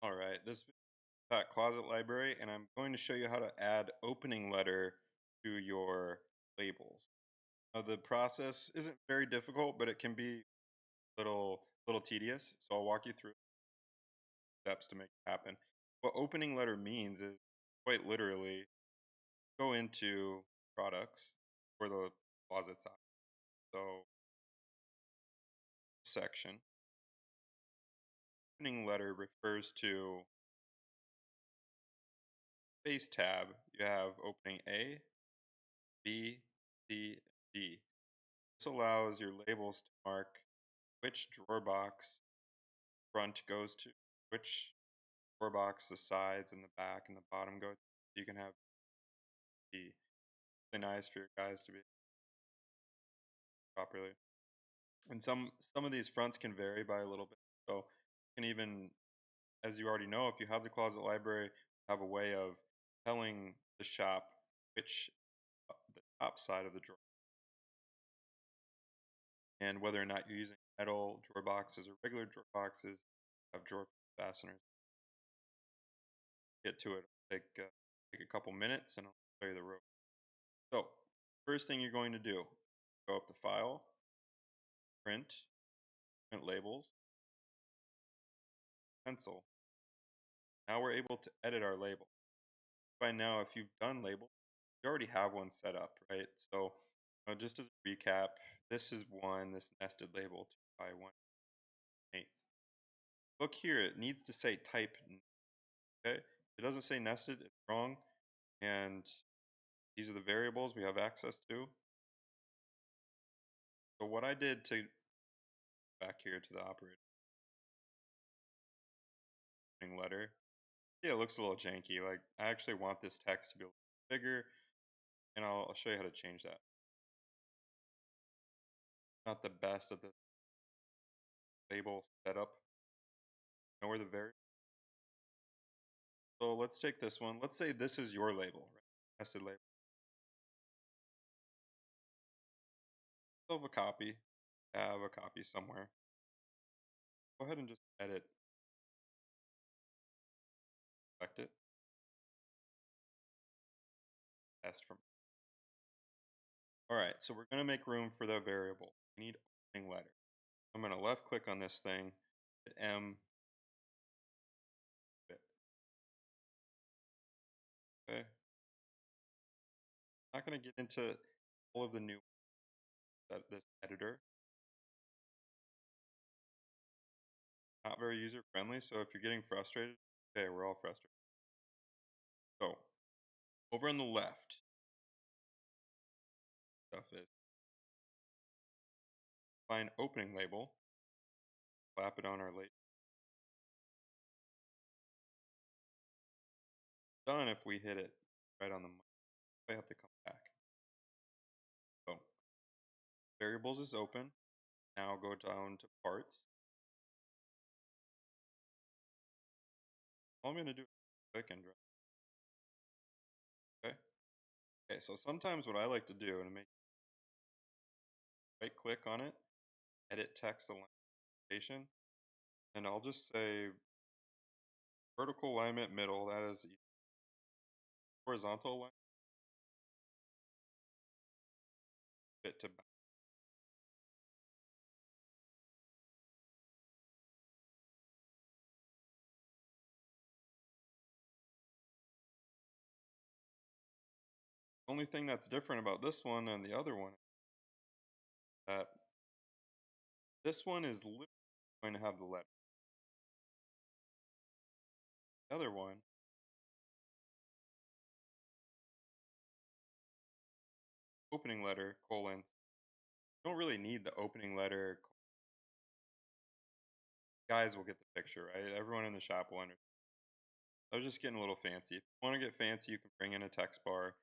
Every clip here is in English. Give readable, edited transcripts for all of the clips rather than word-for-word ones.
All right, this is that closet library, and I'm going to show you how to add opening letter to your labels. Now, the process isn't very difficult, but it can be little tedious. So I'll walk you through steps to make it happen. What opening letter means is quite literally go into products for the closet side. So section opening letter refers to base tab. You have opening A, B, C, D. This allows your labels to mark which drawer box front goes to, which drawer box the sides and the back and the bottom go to. You can have be really nice for your guys to be properly. And some of these fronts can vary by a little bit. So you can even, as you already know, if you have the closet library, have a way of telling the shop which the top side of the drawer and whether or not you're using metal drawer boxes or regular drawer boxes, have drawer fasteners. Get to it. Take a couple minutes and I'll show you the rope. So first thing you're going to do, go up to File, Print, Print Labels, Pencil. Now we're able to edit our label. By now, if you've done labels, you already have one set up, right? So just as a recap, this is this nested label 2 by 1/8. Look here, it needs to say type, okay? If it doesn't say nested, it's wrong. And these are the variables we have access to. So what I did to back here to the operating letter, yeah, it looks a little janky. Like I actually want this text to be a little bigger, and I'll show you how to change that. Not the best at the label setup. Know where the very. So let's take this one. Let's say this is your label, right? Nested label. Still have a copy. Have a copy somewhere. Go ahead and just edit. Select it. Test from. All right, so we're going to make room for the variable. We need opening letter. I'm going to left click on this thing, hit M. Okay. Not going to get into all of the new this editor. Not very user friendly, so if you're getting frustrated, okay, we're all frustrated. So over on the left, stuff is find opening label, clap it on our label. Done if we hit it right on the mic. I have to come back. So variables is open. Now go down to parts. All I'm going to do is click and drag. Okay. Okay. So sometimes what I like to do and make right click on it, edit text alignment, and I'll just say vertical alignment middle. That is horizontal alignment fit to back. Only thing that's different about this one and the other one that this one is literally going to have the letter. The other one, opening letter, colon. You don't really need the opening letter. Guys will get the picture, right? Everyone in the shop will understand. I was just getting a little fancy. If you want to get fancy, you can bring in a text bar,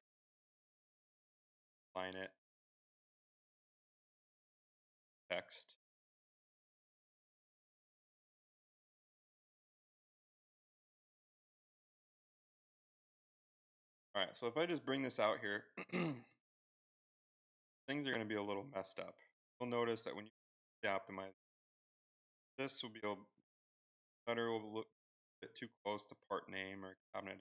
line it, text. All right, so if I just bring this out here, things are going to be a little messed up. You'll notice that when you optimize, this will be a better will look bit too close to part name or cabinet.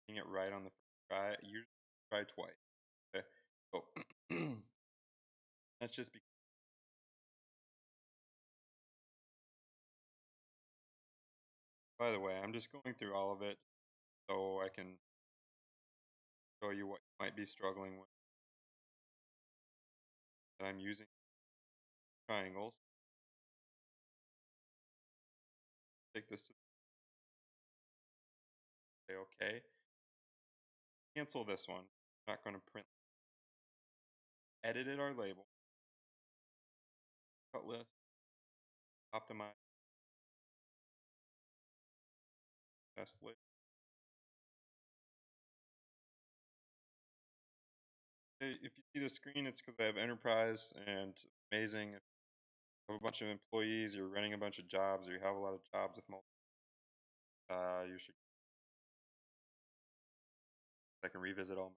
Getting it right on the first try. Usually try twice. Okay. So that's just because. By the way, I'm just going through all of it so I can show you what you might be struggling with. That I'm using triangles. Take this to say okay. Cancel this one. I'm not going to print. Edited our label. Cut list. Optimize. Test list. If you see the screen, it's because I have enterprise and amazing. If you have a bunch of employees, you're running a bunch of jobs, or you have a lot of jobs with multiple, you should. I can revisit all.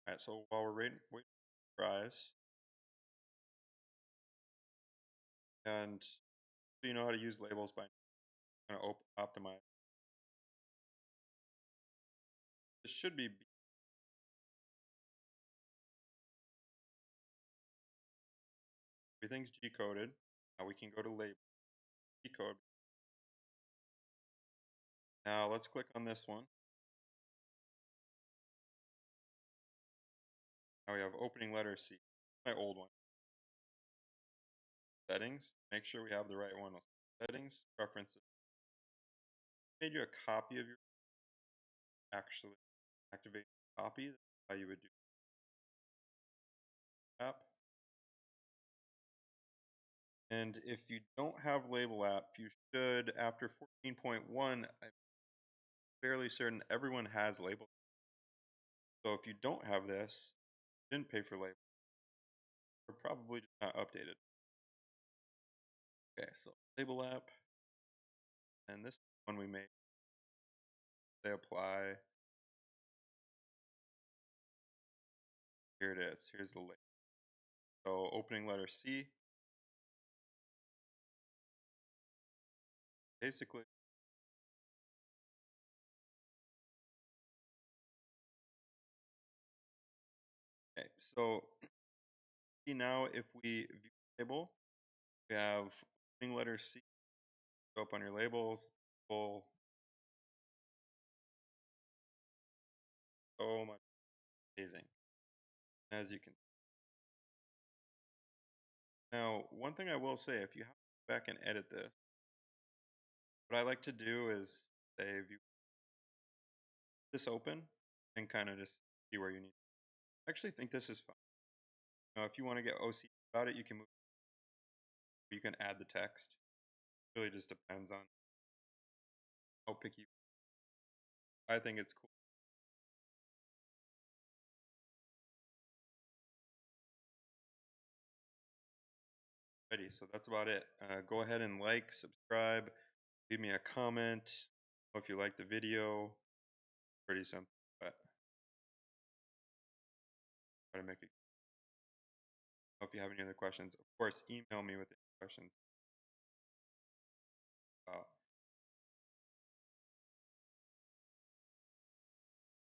All right, so while we're waiting for enterprise, and so you know how to use labels by kind of optimize. This should be everything's G coded. Now we can go to label G code. Now let's click on this one. Now we have opening letter C, my old one. Settings, make sure we have the right one. Settings, preferences. Made you a copy of your actually activate copy. That's how you would do app. And if you don't have label app, you should, after 14.1, I'm fairly certain everyone has label. So if you don't have this, didn't pay for label, or probably just not updated. Okay, so label app, and this one we made, they apply. Here it is. Here's the label. So opening letter C. Basically, okay, so see now if we view label, we have opening letter C. Go up on your labels, full. So much amazing, as you can. Now, one thing I will say, if you have to go back and edit this, what I like to do is save you this open and kind of just see where you need. I actually think this is fine. If you want to get OC about it, you can move. You can add the text. It really just depends on how picky. I think it's cool. Ready. So that's about it. Go ahead and like, subscribe, leave me a comment if you like the video. Pretty simple, but try to make it. If you have any other questions, of course, email me with any questions.